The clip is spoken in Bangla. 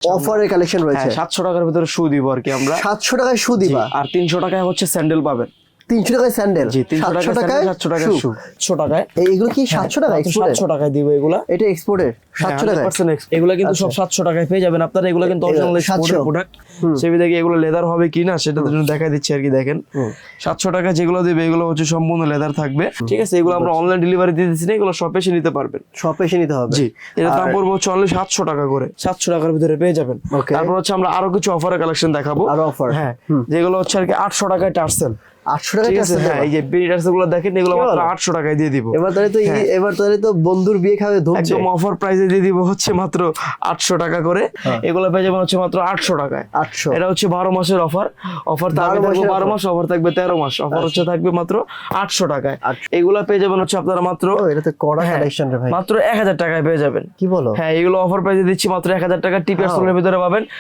অফারের কালেকশন রয়েছে। 700 টাকার ভিতরে শু দিব আর কি আমরা। 700 টাকায় শু দিবা? আর 300 টাকায় হচ্ছে স্যান্ডেল পাবেন। 300 টাকায় স্যান্ডেল? জি, 300 টাকায় 700 টাকায় শু। 700 টাকায় এইগুলো কি 700 টাকা এক্সপোর্ট? 700 টাকায় দিব এগুলা। এটা এক্সপোর্টের 700 টাকায়? এগুলা কিন্তু সব 700 টাকায় পেয়ে যাবেন আপনারা। এগুলা কিন্তু অরিজিনাল এক্সপোর্টের প্রোডাক্ট। সেবি দেখি এগুলো লেদার হবে কিনা সেটা জন্য দেখাই দিচ্ছি আর কি। দেখেন 700 টাকা যেগুলো দিবে এগুলো হচ্ছে সম্পূর্ণ লেদার থাকবে। ঠিক আছে, এগুলো আমরা অনলাইন ডেলিভারি দিয়ে দিচ্ছি না, এগুলো শপে এসে নিতে পারবেন। শপে এসে নিতে হবে? জি, এটা দাম পড়বে হচ্ছে অনলি 700 টাকা করে। 700 টাকার ভিতরে পেয়ে যাবেন। তারপর হচ্ছে আমরা আরো কিছু অফারের কালেকশন দেখাবো। আরো অফার? হ্যাঁ, যেগুলো হচ্ছে আর কি 800 টাকায় টার্সেল। 800 টাকায় টার্সেল? হ্যাঁ, এই যে বিডি টার্সেল গুলো দেখেন, এগুলো মাত্র 800 টাকায় দিয়ে দিব। এবার তাহলে তো বন্ধুর বিয়ে খাবে ধরছে। একদম অফার প্রাইসে দিয়ে দিব হচ্ছে মাত্র 800 টাকা করে। এগুলো পেয়ে যাবেন হচ্ছে মাত্র 800 টাকায়। 800? এটা হচ্ছে 12 মাসের অফার। অফার থাকবে 12 মাস, অফার থাকবে 13 মাস। অফার হচ্ছে থাকবে মাত্র 800 টাকায়। এগুলো পেয়ে যাবেন হচ্ছে আপনারা মাত্র, এটা তো কড়া কালেকশন রে ভাই, মাত্র 1000 টাকায় পেয়ে যাবেন। কি বলো? হ্যাঁ, এগুলো অফার প্রাইসে দিচ্ছি মাত্র 1000 টাকা। টিপি আসলের ভিতরে পাবেন।